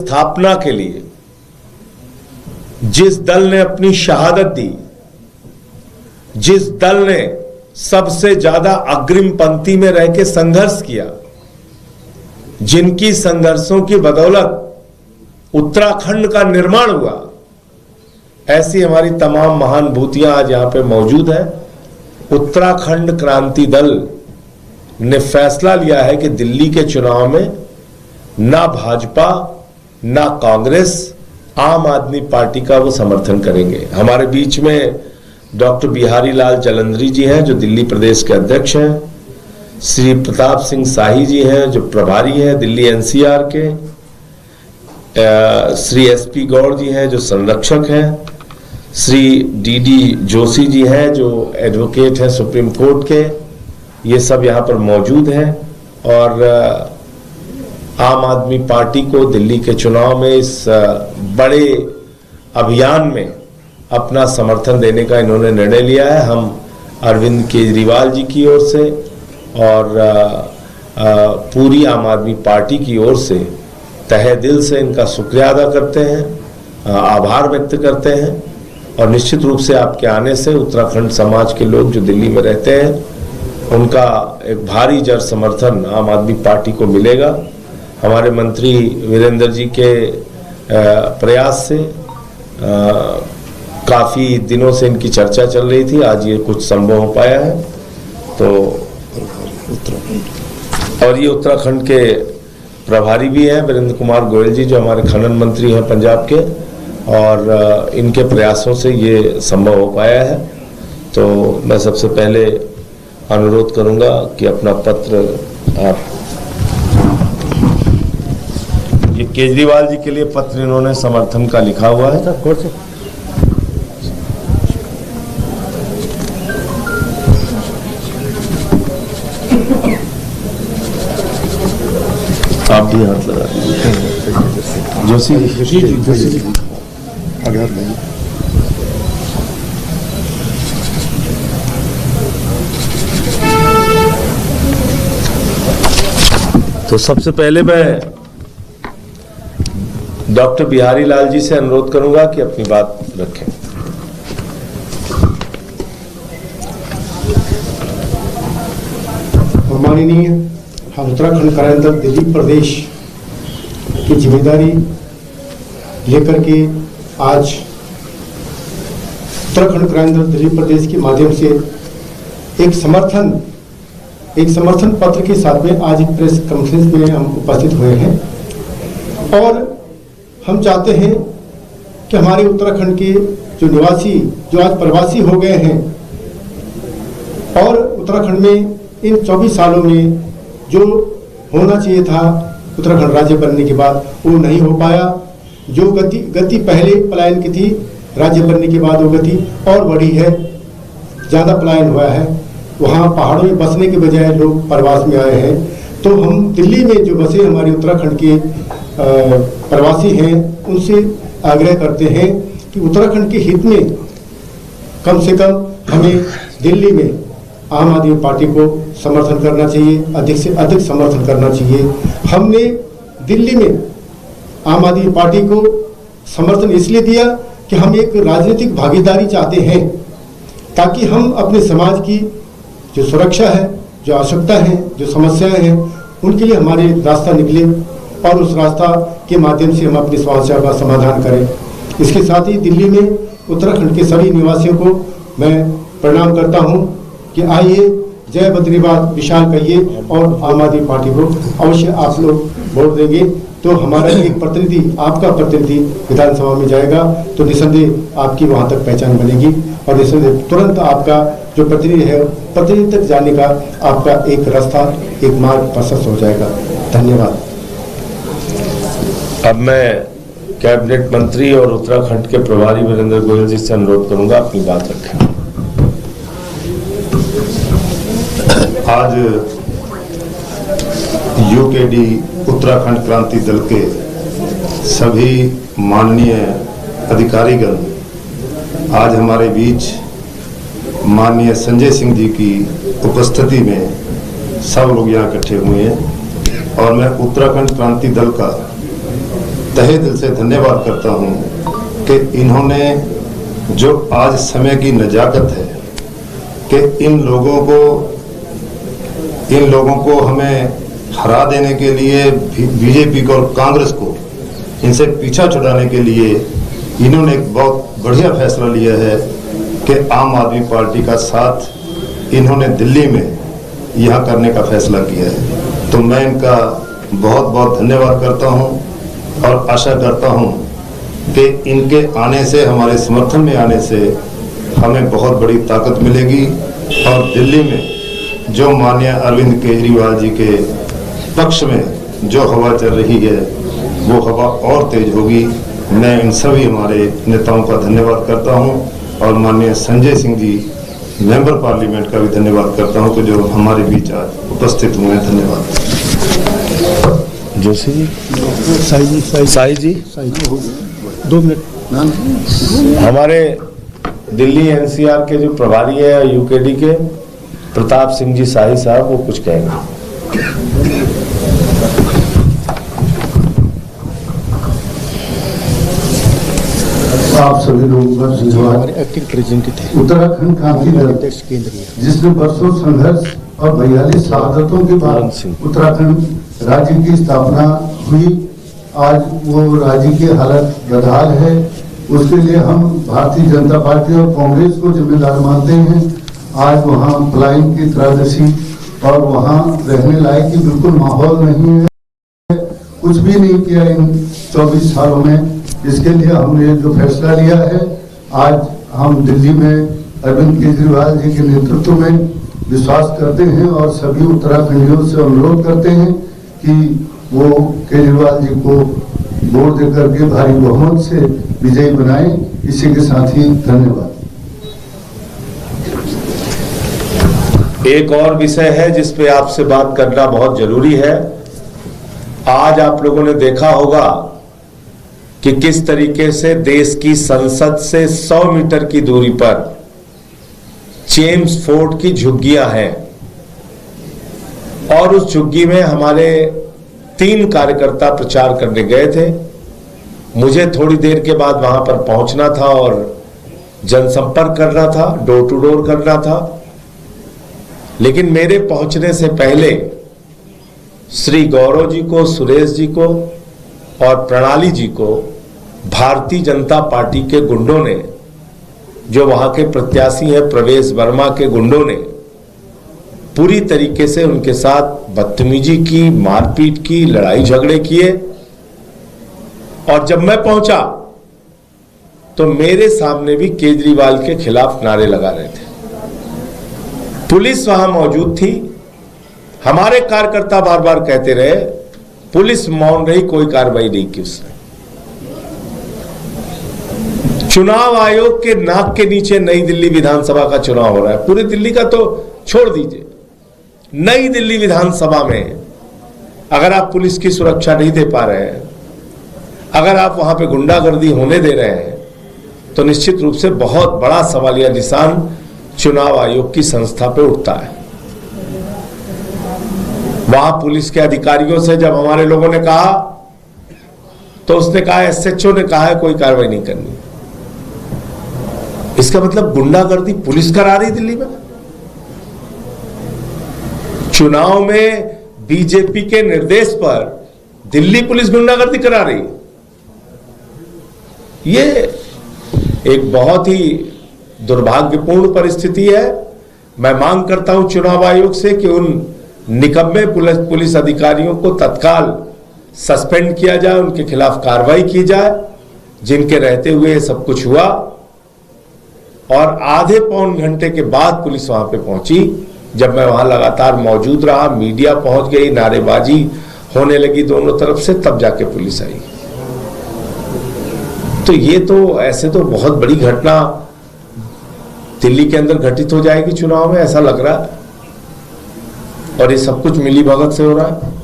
स्थापना के लिए जिस दल ने अपनी शहादत दी, जिस दल ने सबसे ज्यादा अग्रिम पंक्ति में रह के संघर्ष किया, जिनकी संघर्षों की बदौलत उत्तराखंड का निर्माण हुआ, ऐसी हमारी तमाम महानुभूतियां आज यहां पे मौजूद है। उत्तराखंड क्रांति दल ने फैसला लिया है कि दिल्ली के चुनाव में ना भाजपा ना कांग्रेस, आम आदमी पार्टी का वो समर्थन करेंगे। हमारे बीच में डॉक्टर बिहारी लाल जालंधरी जी हैं जो दिल्ली प्रदेश के अध्यक्ष हैं, श्री प्रताप सिंह शाही जी हैं जो प्रभारी हैं दिल्ली एनसीआर के, श्री एसपी गौड़ जी हैं जो संरक्षक हैं, श्री डीडी जोशी जी हैं जो एडवोकेट हैं सुप्रीम कोर्ट के, ये सब यहाँ पर मौजूद हैं। और आम आदमी पार्टी को दिल्ली के चुनाव में इस बड़े अभियान में अपना समर्थन देने का इन्होंने निर्णय लिया है। हम अरविंद केजरीवाल जी की ओर से और पूरी आम आदमी पार्टी की ओर से तहे दिल से इनका शुक्रिया अदा करते हैं, आभार व्यक्त करते हैं। और निश्चित रूप से आपके आने से उत्तराखंड समाज के लोग जो दिल्ली में रहते हैं उनका एक भारी जन समर्थन आम आदमी पार्टी को मिलेगा। हमारे मंत्री वीरेंद्र जी के प्रयास से काफ़ी दिनों से इनकी चर्चा चल रही थी, आज ये कुछ संभव हो पाया है। तो और ये उत्तराखंड के प्रभारी भी हैं वीरेंद्र कुमार गोयल जी जो हमारे खनन मंत्री हैं पंजाब के, और इनके प्रयासों से ये संभव हो पाया है। तो मैं सबसे पहले अनुरोध करूंगा कि अपना पत्र आप, ये केजरीवाल जी के लिए पत्र इन्होंने समर्थन का लिखा हुआ है। आप भी हाथ लगा दीजिए। जोशी जी आगे हाथ लगाइए। तो सबसे पहले मैं डॉक्टर बिहारी लाल जी से अनुरोध करूंगा कि अपनी बात रखें। माननीय हम उत्तराखंड क्रांति दल दिल्ली प्रदेश की जिम्मेदारी लेकर के आज उत्तराखंड क्रांति दल दिल्ली प्रदेश के माध्यम से एक समर्थन पत्र के साथ में आज एक प्रेस कॉन्फ्रेंस में हम उपस्थित हुए हैं। और हम चाहते हैं कि हमारे उत्तराखंड के जो निवासी जो आज प्रवासी हो गए हैं और उत्तराखंड में इन 24 सालों में जो होना चाहिए था उत्तराखंड राज्य बनने के बाद वो नहीं हो पाया। जो गति पहले पलायन की थी, राज्य बनने के बाद वो गति और बढ़ी है, ज़्यादा पलायन हुआ है। वहाँ पहाड़ों में बसने के बजाय लोग प्रवास में आए हैं। तो हम दिल्ली में जो बसे हमारे उत्तराखंड के प्रवासी हैं उनसे आग्रह करते हैं कि उत्तराखंड के हित में कम से कम हमें दिल्ली में आम आदमी पार्टी को समर्थन करना चाहिए, अधिक से अधिक समर्थन करना चाहिए। हमने दिल्ली में आम आदमी पार्टी को समर्थन इसलिए दिया कि हम एक राजनीतिक भागीदारी चाहते हैं ताकि हम अपने समाज की जो सुरक्षा है, जो आवश्यकता है, जो समस्याएं हैं, उनके लिए हमारे रास्ता निकले और उस रास्ता के माध्यम से हम अपनी समस्या का समाधान करें। इसके साथ ही दिल्ली में उत्तराखंड के सभी निवासियों को मैं प्रणाम करता हूं कि आइए जय बद्रीनाथ विशाल कहिए और आम आदमी पार्टी को अवश्य आप लोग वोट देंगे तो हमारा एक प्रतिनिधि, आपका प्रतिनिधि विधानसभा में जाएगा तो निसंदेह आपकी वहां तक पहचान बनेगी और निसंदेह तुरंत आपका जो प्रतिनिधि है प्रतिनिधि तक जाने का आपका एक रास्ता, एक मार्ग प्रशस्त हो जाएगा। धन्यवाद। अब मैं कैबिनेट मंत्री और उत्तराखंड के प्रभारी वीरेंद्र गोयल जी से अनुरोध करूंगा अपनी बात रखें। आज यूकेडी उत्तराखंड क्रांति दल के सभी माननीय अधिकारीगण आज हमारे बीच माननीय संजय सिंह जी की उपस्थिति में सब लोग यहाँ इकट्ठे हुए हैं और मैं उत्तराखंड क्रांति दल का तहे दिल से धन्यवाद करता हूं कि इन्होंने जो आज समय की नजाकत है कि इन लोगों को हमें हरा देने के लिए बीजेपी को और कांग्रेस को इनसे पीछा छुड़ाने के लिए इन्होंने एक बहुत बढ़िया फैसला लिया है कि आम आदमी पार्टी का साथ इन्होंने दिल्ली में यहाँ करने का फैसला किया है। तो मैं इनका बहुत बहुत धन्यवाद करता हूँ और आशा करता हूँ कि इनके आने से, हमारे समर्थन में आने से हमें बहुत बड़ी ताकत मिलेगी और दिल्ली में जो माननीय अरविंद केजरीवाल जी के पक्ष में जो हवा चल रही है वो हवा और तेज होगी। मैं इन सभी हमारे नेताओं का धन्यवाद करता हूं और माननीय संजय सिंह जी मेंबर पार्लियामेंट का भी धन्यवाद करता हूं कि जो हमारे बीच आज उपस्थित हुए हैं। धन्यवाद। जोशी जी, साई जी 2 मिनट। हमारे दिल्ली एनसीआर के जो प्रभारी है यूकेडी के प्रताप सिंह जी शाही साहब, वो कुछ कहेंगे। आप सभी लोगों का धन्यवाद। उत्तराखंड क्रांति दल जिसने बरसों संघर्ष और 42 शहादतों के बाद उत्तराखंड राज्य की स्थापना हुई, आज वो राज्य की हालत बदहाल है। उसके लिए हम भारतीय जनता पार्टी और कांग्रेस को जिम्मेदार मानते हैं। आज वहाँ पलायन की त्रयोदशी और वहाँ रहने लायक की बिल्कुल माहौल नहीं है, कुछ भी नहीं किया इन 24 सालों में। इसके लिए हमने जो फैसला लिया है, आज हम दिल्ली में अरविंद केजरीवाल जी के नेतृत्व में विश्वास करते हैं और सभी उत्तराखंडियों से अनुरोध करते हैं कि वो केजरीवाल जी को वोट देकर के भारी बहुमत से विजयी बनाएं। इसी के साथ ही धन्यवाद। एक और विषय है जिस पे आपसे बात करना बहुत जरूरी है। आज आप लोगों ने देखा होगा कि किस तरीके से देश की संसद से 100 मीटर की दूरी पर चेम्स फोर्ट की झुग्गियां हैं और उस झुग्गी में हमारे 3 कार्यकर्ता प्रचार करने गए थे। मुझे थोड़ी देर के बाद वहां पर पहुंचना था और जनसंपर्क करना था, डोर टू डोर करना था, लेकिन मेरे पहुंचने से पहले श्री गौरव जी को, सुरेश जी को और प्रणाली जी को भारतीय जनता पार्टी के गुंडों ने, जो वहां के प्रत्याशी हैं प्रवेश वर्मा के गुंडों ने, पूरी तरीके से उनके साथ बदतमीजी की, मारपीट की, लड़ाई झगड़े किए। और जब मैं पहुंचा तो मेरे सामने भी केजरीवाल के खिलाफ नारे लगा रहे थे। पुलिस वहां मौजूद थी। हमारे कार्यकर्ता बार बार कहते रहे पुलिस मौन रही, कोई कार्रवाई नहीं की उसने। चुनाव आयोग के नाक के नीचे नई दिल्ली विधानसभा का चुनाव हो रहा है। पूरी दिल्ली का तो छोड़ दीजिए, नई दिल्ली विधानसभा में अगर आप पुलिस की सुरक्षा नहीं दे पा रहे हैं, अगर आप वहां पे गुंडागर्दी होने दे रहे हैं, तो निश्चित रूप से बहुत बड़ा सवालिया निशान चुनाव आयोग की संस्था पे उठता है। वहां पुलिस के अधिकारियों से जब हमारे लोगों ने कहा तो उसने कहा, एसएचओ ने कहा है कोई कार्रवाई नहीं करनी। इसका मतलब गुंडागर्दी पुलिस करा रही दिल्ली में। चुनाव में बीजेपी के निर्देश पर दिल्ली पुलिस गुंडागर्दी करा रही है। ये एक बहुत ही दुर्भाग्यपूर्ण परिस्थिति है। मैं मांग करता हूं चुनाव आयोग से कि उन निकम्मे पुलिस अधिकारियों को तत्काल सस्पेंड किया जाए, उनके खिलाफ कार्रवाई की जाए जिनके रहते हुए सब कुछ हुआ। और आधे पौन घंटे के बाद पुलिस वहां पे पहुंची। जब मैं वहां लगातार मौजूद रहा, मीडिया पहुंच गई, नारेबाजी होने लगी दोनों तरफ से, तब जाके पुलिस आई। तो ये तो ऐसे तो बहुत बड़ी घटना दिल्ली के अंदर घटित हो जाएगी चुनाव में, ऐसा लग रहा है। और ये सब कुछ मिली भगत से हो रहा है।